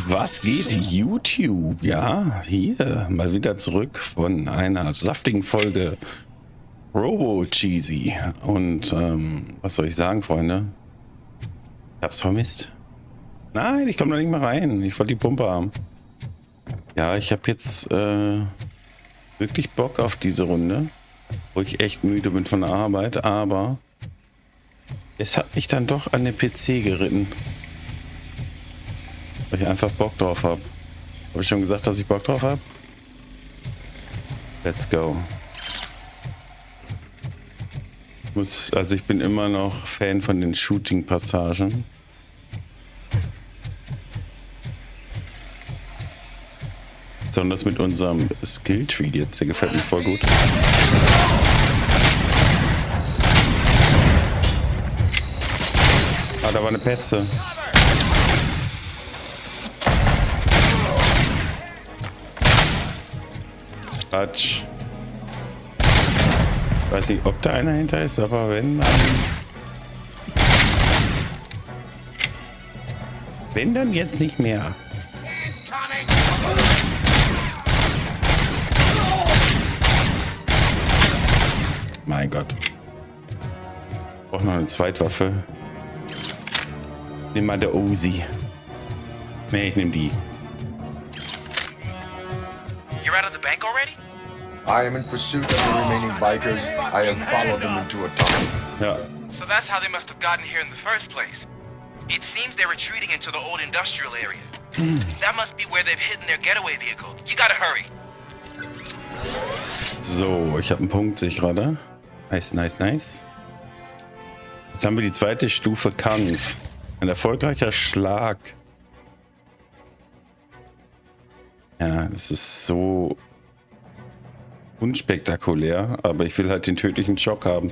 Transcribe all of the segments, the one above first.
Was geht, YouTube? Ja, hier mal wieder zurück von einer saftigen Folge Robo-Cheesy. Und was soll ich sagen, Freunde? Ich hab's vermisst. Nein, ich komme da nicht mehr rein. Ich wollte die Pumpe haben. Ja, ich habe jetzt wirklich Bock auf diese Runde, wo ich echt müde bin von der Arbeit, aber es hat mich dann doch an den PC geritten. Weil ich einfach Bock drauf habe. Habe ich schon gesagt, dass ich Bock drauf habe? Let's go. Also ich bin immer noch Fan von den Shooting-Passagen. Besonders mit unserem Skill-Tree jetzt, der gefällt mir voll gut. Ah, da war eine Petze. Quatsch. Ich weiß nicht, ob da einer hinter ist, aber wenn dann... Wenn dann jetzt nicht mehr. Mein Gott. Ich brauche noch eine Zweitwaffe. Nimm mal der Uzi. Nee, ich nehme die. You're out of the bank already? I am in pursuit of the remaining bikers. I have followed them into a tunnel. Ja. So that's how they must have gotten here in the first place. It seems they're retreating into the old industrial area. That must be where they've hidden their getaway vehicle. You gotta hurry. So, ich habe einen Punkt, sehe ich gerade. Nice, nice, nice. Jetzt haben wir die zweite Stufe Kampf. Ein erfolgreicher Schlag. Ja, das ist so unspektakulär, aber ich will halt den tödlichen Schock haben.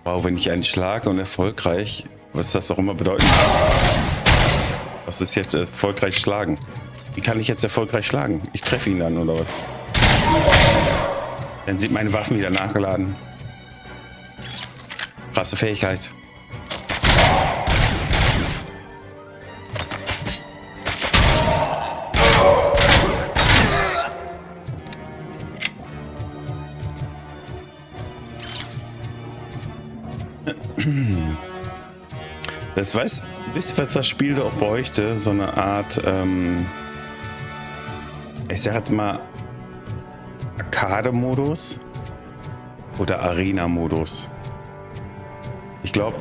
Wow, wenn ich einen schlage und erfolgreich, was das auch immer bedeuten kann. Was ist jetzt erfolgreich schlagen? Wie kann ich jetzt erfolgreich schlagen? Ich treffe ihn dann oder was? Dann sind meine Waffen wieder nachgeladen. Krasse Fähigkeit. Wisst ihr, was das Spiel doch bräuchte? So eine Art, ich sag jetzt mal, Arcade-Modus oder Arena-Modus. Ich glaube,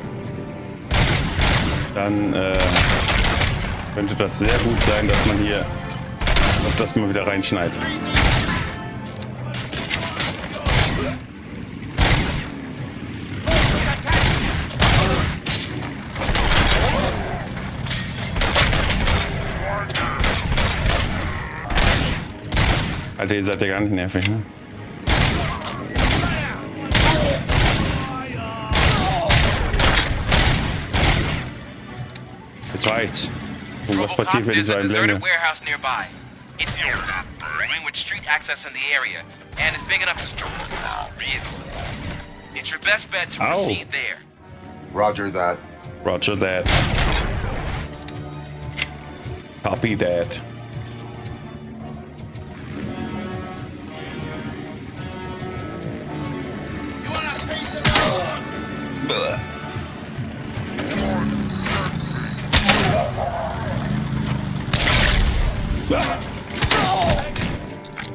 dann könnte das sehr gut sein, dass man hier auf das mal wieder reinschneidet. Alter, ihr seid ja gar nicht nervig, ne? Jetzt reicht's. Und was passiert, wenn ich so einen blende? Warehouse nearby. It's empty, with street access in the area, and it's big enough to store a vehicle. It's your best bet to proceed there. Roger that. Roger that. Copy that.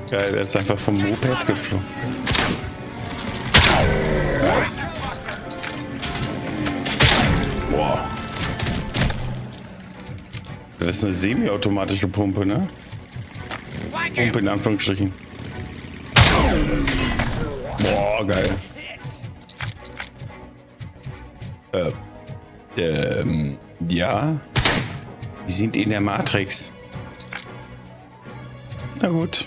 Geil, der ist einfach vom Moped geflogen. Nice. Boah. Das ist eine semi-automatische Pumpe, ne? Pumpe in Anführungsstrichen. Boah, geil. Ja. Wir sind in der Matrix. Na gut.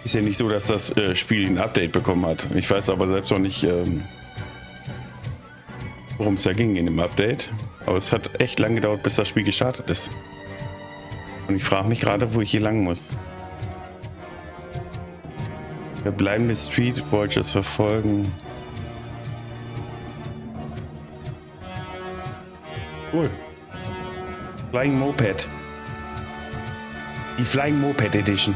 Ist ja nicht so, dass das Spiel ein Update bekommen hat. Ich weiß aber selbst noch nicht, worum es da ging in dem Update. Aber es hat echt lange gedauert, bis das Spiel gestartet ist. Und ich frage mich gerade, wo ich hier lang muss. Wir bleiben mit Street Vultures verfolgen. Cool. Flying Moped. Die Flying Moped Edition.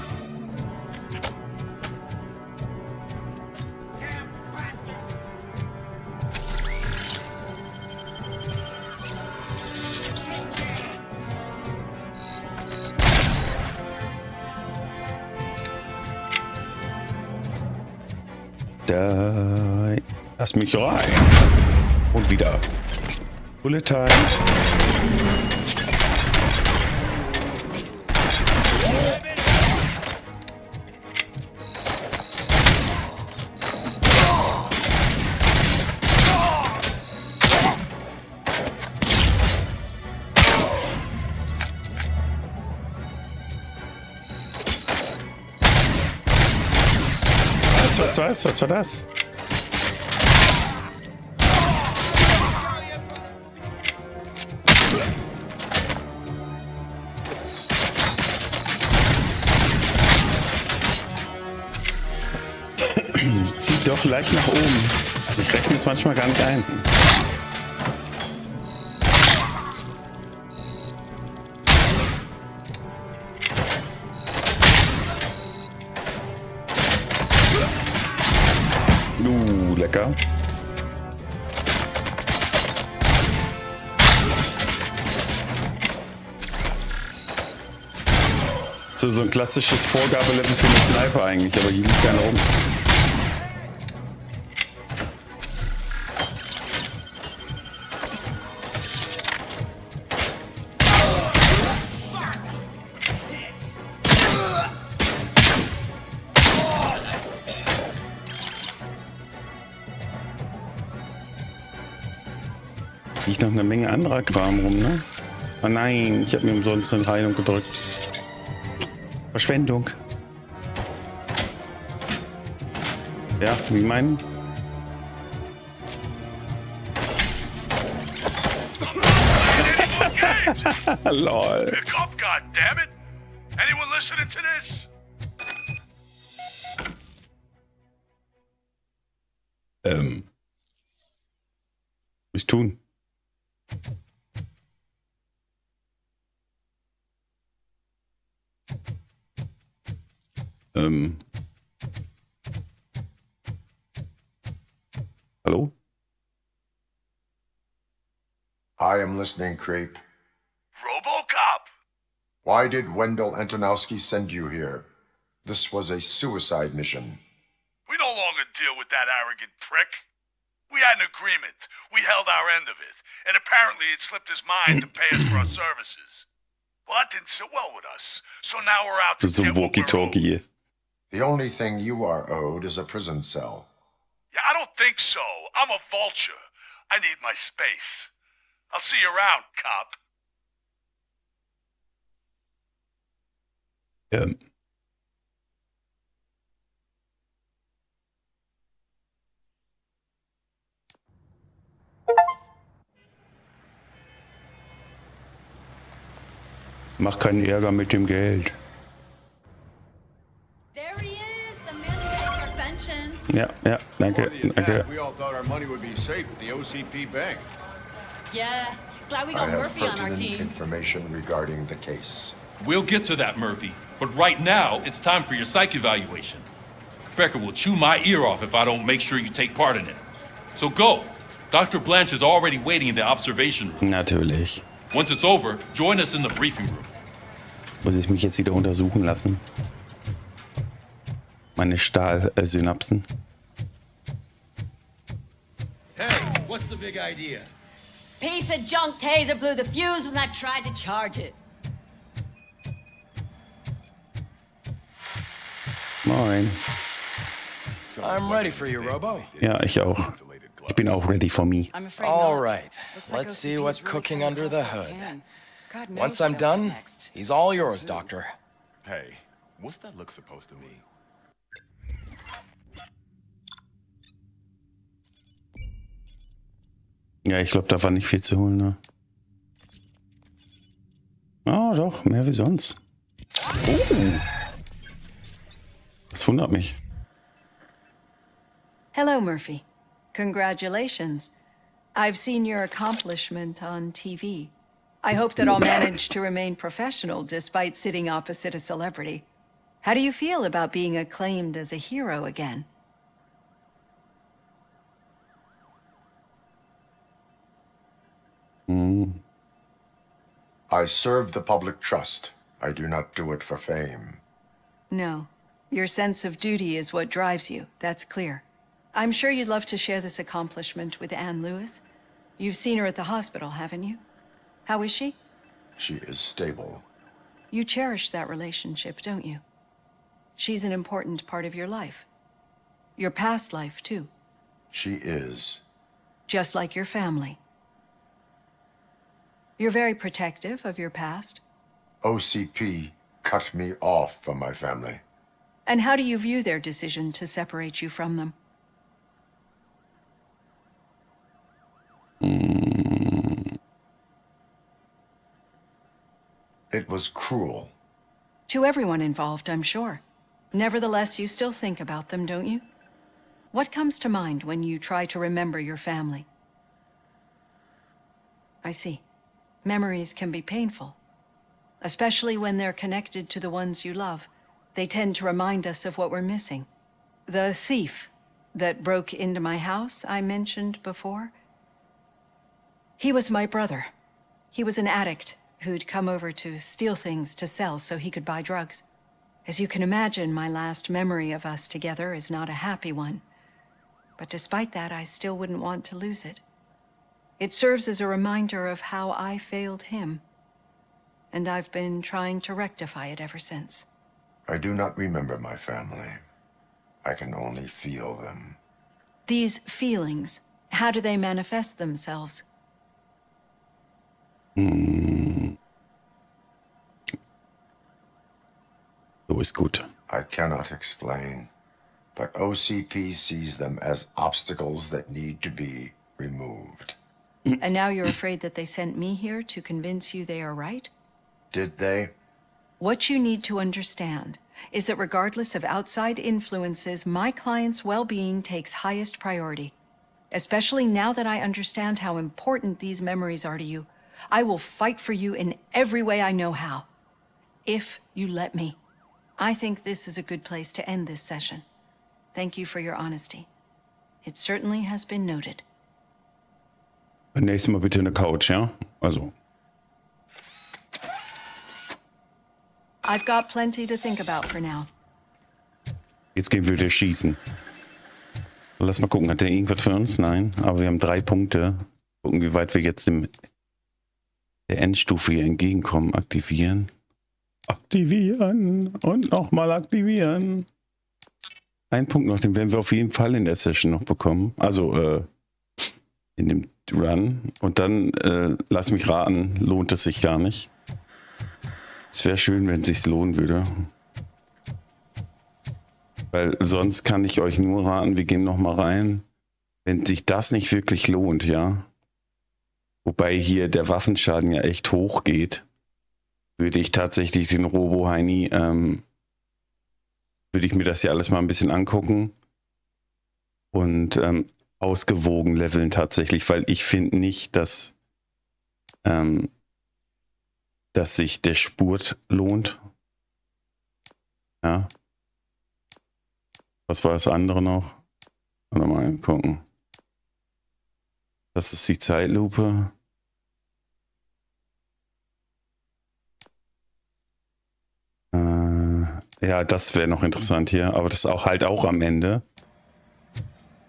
Da, lass mich rein. Und wieder. Bullet Time. Was war das? Zieht doch leicht nach oben. Ich rechne es manchmal gar nicht ein. Lecker. So ein klassisches Vorgabelevel für einen Sniper eigentlich, aber hier liegt keiner rum. Liegt noch eine Menge anderer Kram rum, ne? Oh nein, ich habe mir umsonst eine Heilung gedrückt. Verschwendung. Ja, wie meinen? Lol. Pick up, goddammit! Anyone listening to this? Was tun? Hallo? I am listening, creep. Robocop! Why did Wendell Antonowski send you here? This was a suicide mission. We no longer deal with that arrogant prick. We had an agreement. We held our end of it. And apparently it slipped his mind to pay us for our services. Well, that didn't sit well with us. So now we're out to So get what we're owed. Walkie-Talkie. The only thing you are owed is a prison cell. Yeah, I don't think so. I'm a vulture. I need my space. I'll see you around, cop. Mach keinen Ärger mit dem Geld. There he is, the man who takes our pensions. Ja, danke, danke. We all thought our money would be safe at the OCP bank. Yeah, glad we I got have Murphy on our pertinent team. information regarding the case. We'll get to that, Murphy. But right now, it's time for your psych evaluation. Becker will chew my ear off if I don't make sure you take part in it. So go. Dr. Blanche is already waiting in the observation room. Natürlich. Once it's over, join us in the briefing room. Muss ich mich jetzt wieder untersuchen lassen? Meine Stahlsynapsen. Hey, what's the big idea? Piece of junk taser blew the fuse when I tried to charge it. Moin. I'm ready for you, Robo. Ja, ich auch. Ich bin auch ready for me. I'm afraid All not. right, Looks like let's see OCP what's is really cooking trying to under the close hood. can. God knows Once what I'm they'll do done, next. he's all yours, Doctor. Hey, what's that look supposed to mean? Ja, ich glaube, da war nicht viel zu holen, ne? Ah, doch, mehr wie sonst. Oh. Das wundert mich. Hello, Murphy. Congratulations. I've seen your accomplishment on TV. I hope that I'll manage to remain professional despite sitting opposite a celebrity. How do you feel about being acclaimed as a hero again? I serve the public trust. I do not do it for fame. No. Your sense of duty is what drives you, that's clear. I'm sure you'd love to share this accomplishment with Anne Lewis. You've seen her at the hospital, haven't you? How is she? She is stable. You cherish that relationship, don't you? She's an important part of your life. Your past life, too. She is. Just like your family. You're very protective of your past. OCP cut me off from my family. And how do you view their decision to separate you from them? It was cruel. To everyone involved, I'm sure. Nevertheless, you still think about them, don't you? What comes to mind when you try to remember your family? I see. Memories can be painful, especially when they're connected to the ones you love. They tend to remind us of what we're missing. The thief that broke into my house I mentioned before, he was my brother. He was an addict who'd come over to steal things to sell so he could buy drugs. As you can imagine, my last memory of us together is not a happy one. But despite that, I still wouldn't want to lose it. It serves as a reminder of how I failed him. And I've been trying to rectify it ever since. I do not remember my family. I can only feel them. These feelings, how do they manifest themselves? So ist gut. I cannot explain, but OCP sees them as obstacles that need to be removed. And now you're afraid that they sent me here to convince you they are right? Did they? What you need to understand is that regardless of outside influences, my client's well-being takes highest priority. Especially now that I understand how important these memories are to you, I will fight for you in every way I know how. If you let me. I think this is a good place to end this session. Thank you for your honesty. It certainly has been noted. Nächstes Mal bitte eine Couch, ja? Also. I've got plenty to think about for now. Jetzt gehen wir wieder schießen. Lass mal gucken, hat der irgendwas für uns? Nein, aber wir haben 3 Punkte. Gucken, wie weit wir jetzt der Endstufe hier entgegenkommen. Aktivieren. Aktivieren und nochmal aktivieren. Ein Punkt noch, den werden wir auf jeden Fall in der Session noch bekommen. Also in dem Run. Und dann, lass mich raten, lohnt es sich gar nicht. Es wäre schön, wenn es sich lohnen würde. Weil sonst kann ich euch nur raten, wir gehen nochmal rein. Wenn sich das nicht wirklich lohnt, ja. Wobei hier der Waffenschaden ja echt hoch geht, würde ich tatsächlich den Robo-Heini, würde ich mir das hier alles mal ein bisschen angucken und ausgewogen leveln tatsächlich, weil ich finde nicht, dass sich der Spurt lohnt. Ja. Was war das andere noch? Mal gucken. Das ist die Zeitlupe. Ja, das wäre noch interessant hier, aber das ist auch halt auch am Ende.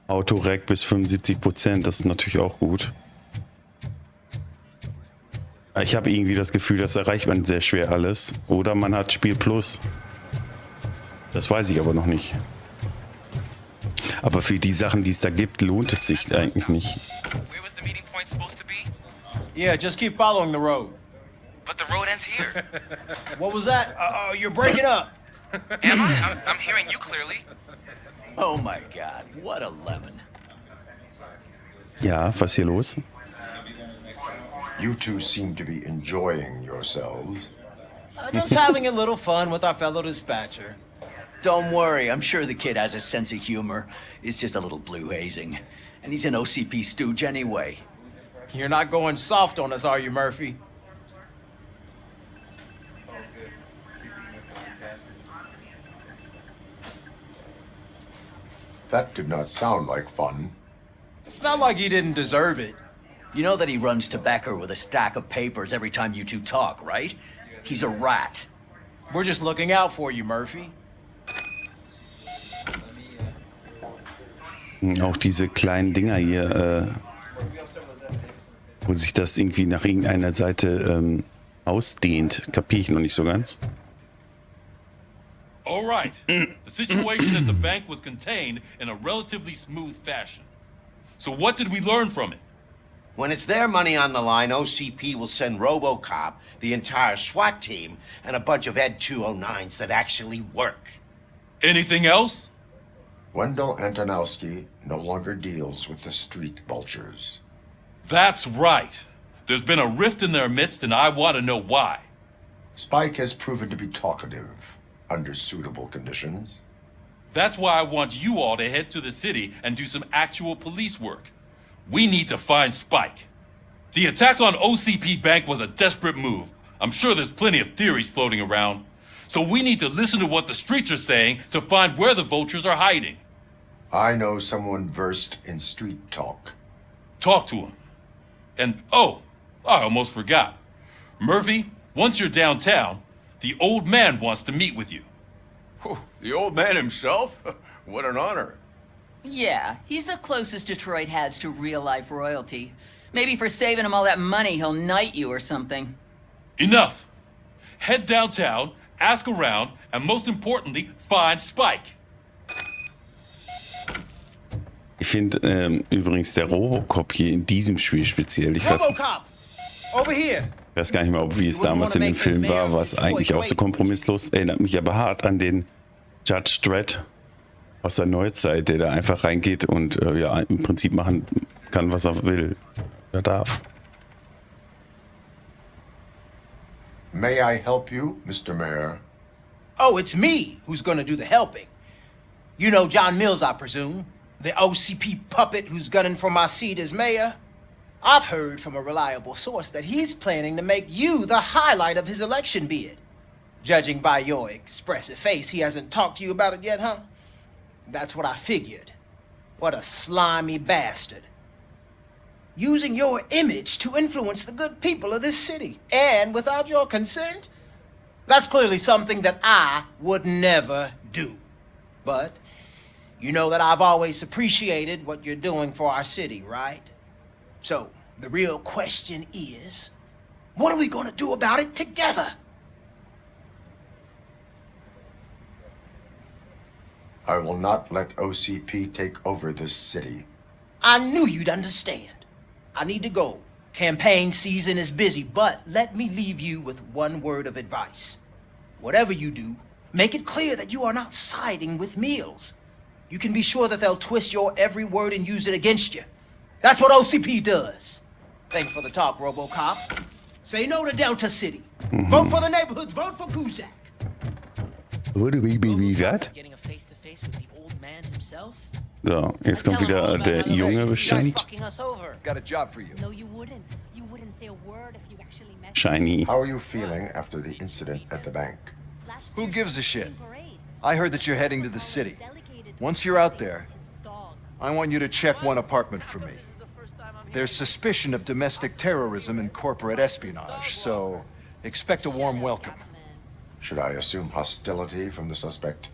Autorec bis 75%, das ist natürlich auch gut. Ich habe irgendwie das Gefühl, das erreicht man sehr schwer alles. Oder man hat Spiel Plus. Das weiß ich aber noch nicht. Aber für die Sachen, die es da gibt, lohnt es sich eigentlich nicht. Where was the meeting point supposed to be? Yeah, just keep following the road. But the road ends here. What was that? You're breaking up. Am I? I'm hearing you clearly. Oh my God, what a lemon. Ja, was ist hier los? You two seem to be enjoying yourselves. Just having a little fun with our fellow dispatcher. Don't worry, I'm sure the kid has a sense of humor. It's just a little blue hazing. And he's an OCP stooge anyway. You're not going soft on us, are you, Murphy? That did not sound like fun. It's not like he didn't deserve it. You know that he runs tobacco with a stack of papers every time you two talk, right? He's a rat. We're just looking out for you, Murphy. Auch diese kleinen Dinger hier, wo sich das irgendwie nach irgendeiner Seite ausdehnt, kapiere ich noch nicht so ganz. All right. The situation at the bank was contained in a relatively smooth fashion. So what did we learn from it? When it's their money on the line, OCP will send Robocop, the entire SWAT team, and a bunch of Ed 209s that actually work. Anything else? Wendell Antonowski no longer deals with the street vultures. That's right. There's been a rift in their midst, and I want to know why. Spike has proven to be talkative under suitable conditions. That's why I want you all to head to the city and do some actual police work. We need to find Spike. The attack on OCP Bank was a desperate move. I'm sure there's plenty of theories floating around. So we need to listen to what the streets are saying to find where the vultures are hiding. I know someone versed in street talk. Talk to him. And, oh, I almost forgot. Murphy, once you're downtown, the old man wants to meet with you. Oh, the old man himself? What an honor. Yeah, he's the closest Detroit has to real-life royalty. Maybe for saving him all that money, he'll knight you or something. Enough. Head downtown, ask around, and most importantly, find Spike. Ich finde übrigens der Robocop hier in diesem Spiel speziell, ich Robocop! Over here! weiß gar nicht mehr, wie es damals in dem Film war, was eigentlich auch so kompromisslos, erinnert mich aber hart an den Judge Dredd aus der Neuzeit, der da einfach reingeht und ja, im Prinzip machen kann, was er will oder darf. May I help you, Mr. Mayor? Oh, it's me who's gonna do the helping. You know John Mills, I presume. The OCP puppet who's gunning for my seat as mayor. I've heard from a reliable source that he's planning to make you the highlight of his election bid. Judging by your expressive face, he hasn't talked to you about it yet, huh? That's what I figured. What a slimy bastard. Using your image to influence the good people of this city, and without your consent? That's clearly something that I would never do. But you know that I've always appreciated what you're doing for our city, right? So, the real question is, what are we gonna do about it together? I will not let OCP take over this city. I knew you'd understand. I need to go. Campaign season is busy, but let me leave you with one word of advice. Whatever you do, make it clear that you are not siding with Mills. You can be sure that they'll twist your every word and use it against you. That's what OCP does. Thanks for the talk, Robocop. Say no to Delta City. Vote for the neighborhoods. Vote for Cusack. What do we be that? So, jetzt kommt wieder der Junge bestimmt. Got a job for you. No, you wouldn't. You wouldn't say a word if you actually met Shiny. How are you feeling after the incident at the bank? Who gives a shit? I heard that you're heading to the city. Once you're out there, I want you to check one apartment for me. There's suspicion of domestic terrorism and corporate espionage, so expect a warm welcome. Should I assume hostility from the suspect?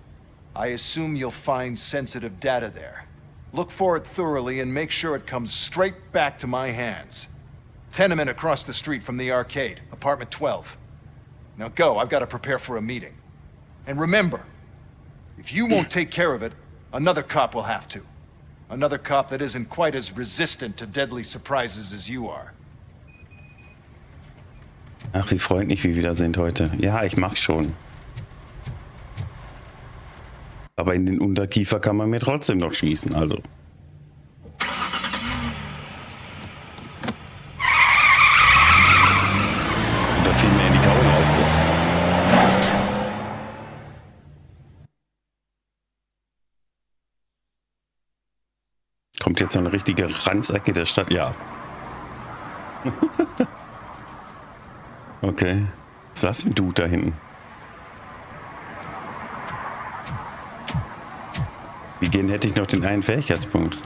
I assume you'll find sensitive data there. Look for it thoroughly and make sure it comes straight back to my hands. Tenement across the street from the arcade, apartment 12. Now go, I've got to prepare for a meeting. And remember, if you won't take care of it, another cop will have to. Another cop that isn't quite as resistant to deadly surprises as you are. Ach, wie freundlich wir wieder sind heute. Ja, ich mach's schon. Aber in den Unterkiefer kann man mir trotzdem noch schießen, also. Oder vielmehr in die Kaulleiste. Kommt jetzt so eine richtige Ranzacke der Stadt? Ja. Okay. Was ist das für ein Dude da hinten? Wie gehen hätte ich noch den einen Fähigkeitspunkt?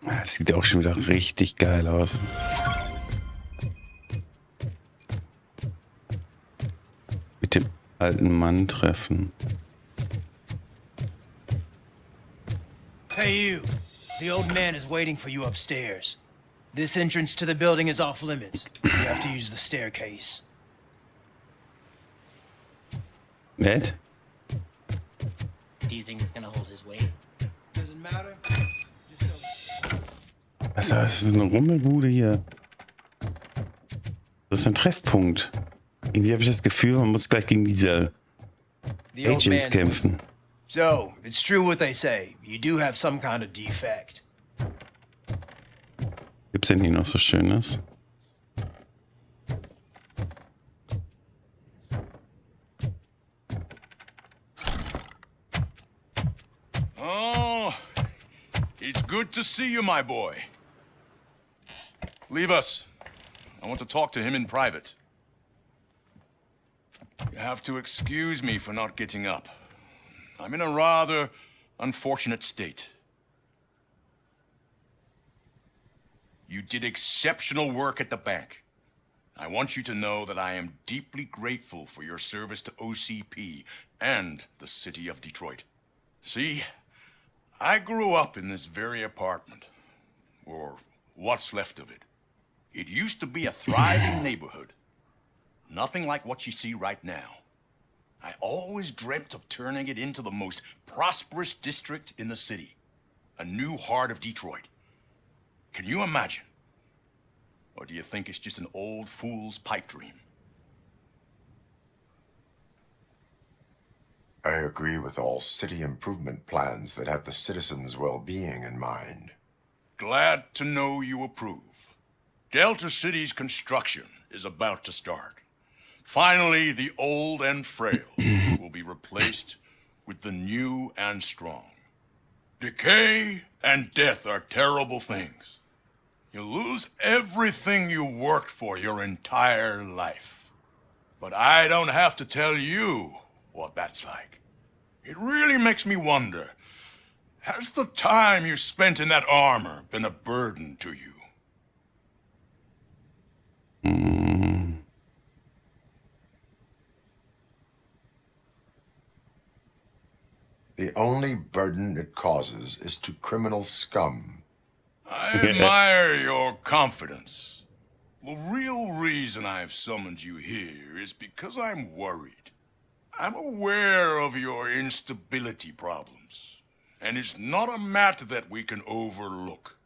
Das sieht ja auch schon wieder richtig geil aus. Mit dem alten Mann treffen. Hey, you. The old man is waiting for you upstairs. This entrance to the building is off limits. You have to use the staircase. Nett? Do you think it's gonna hold his weight? Doesn't matter. Was ist eine Rummelbude hier? Das ist ein Treffpunkt. Irgendwie habe ich das Gefühl, man muss gleich gegen diese Agents kämpfen. So, it's true what they say. You do have some kind of defect. Gibt's denn hier noch so Schönes? Oh, it's good to see you, my boy. Leave us. I want to talk to him in private. You have to excuse me for not getting up. I'm in a rather unfortunate state. You did exceptional work at the bank. I want you to know that I am deeply grateful for your service to OCP and the city of Detroit. See, I grew up in this very apartment, or what's left of it. It used to be a thriving neighborhood. Nothing like what you see right now. I always dreamt of turning it into the most prosperous district in the city. A new heart of Detroit. Can you imagine? Or do you think it's just an old fool's pipe dream? I agree with all city improvement plans that have the citizens' well-being in mind. Glad to know you approve. Delta City's construction is about to start. Finally, the old and frail will be replaced with the new and strong. Decay and death are terrible things. You lose everything you worked for your entire life. But I don't have to tell you what that's like. It really makes me wonder, has the time you spent in that armor been a burden to you? The only burden it causes is to criminal scum. I admire your confidence. The real reason I've summoned you here is because I'm worried. I'm aware of your instability problems, and it's not a matter that we can overlook.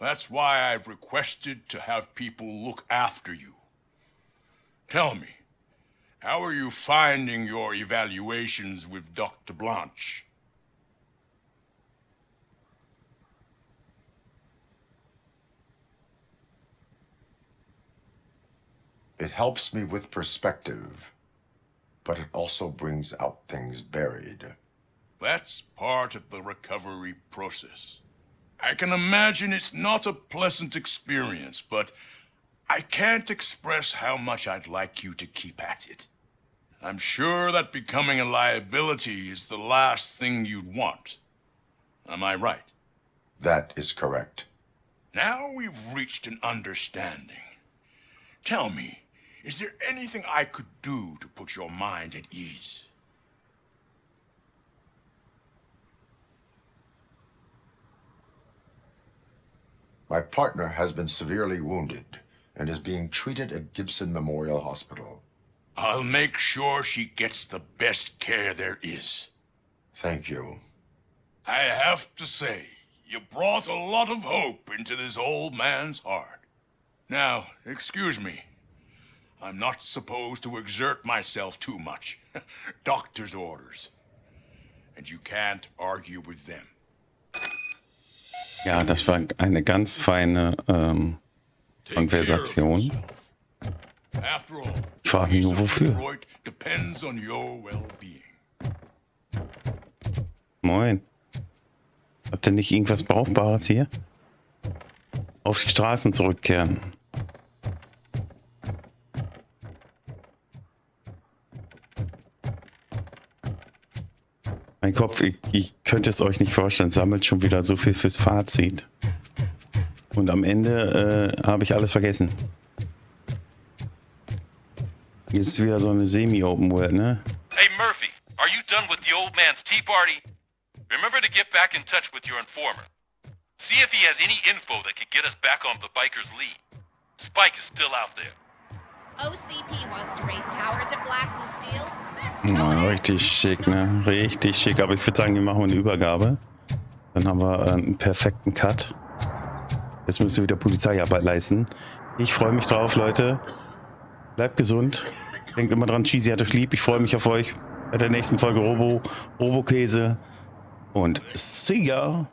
That's why I've requested to have people look after you. Tell me, how are you finding your evaluations with Dr. Blanche? It helps me with perspective, but it also brings out things buried. That's part of the recovery process. I can imagine it's not a pleasant experience, but I can't express how much I'd like you to keep at it. I'm sure that becoming a liability is the last thing you'd want. Am I right? That is correct. Now we've reached an understanding. Tell me, is there anything I could do to put your mind at ease? My partner has been severely wounded and is being treated at Gibson Memorial Hospital. I'll make sure she gets the best care there is. Thank you. I have to say, you brought a lot of hope into this old man's heart. Now, excuse me. I'm not supposed to exert myself too much. Doctor's orders. And you can't argue with them. Ja, das war eine ganz feine Konversation. Ich frage mich nur, wofür. Moin. Habt ihr nicht irgendwas Brauchbares hier? Auf die Straßen zurückkehren. Mein Kopf, ich könnte es euch nicht vorstellen, sammelt schon wieder so viel fürs Fazit. Und am Ende habe ich alles vergessen. Jetzt ist wieder so eine Semi-Open World, ne? Hey Murphy, are you done with the old man's tea party? Remember to get back in touch with your informer. See if he has any info that could get us back on the biker's lead. Spike is still out there. OCP wants to raise towers at Blast and Steel. Na, richtig schick, ne? Richtig schick. Aber ich würde sagen, wir machen eine Übergabe. Dann haben wir einen perfekten Cut. Jetzt müssen wir wieder Polizeiarbeit leisten. Ich freue mich drauf, Leute. Bleibt gesund. Denkt immer dran, Cheesy hat euch lieb. Ich freue mich auf euch bei der nächsten Folge Robokäse. Und see ya!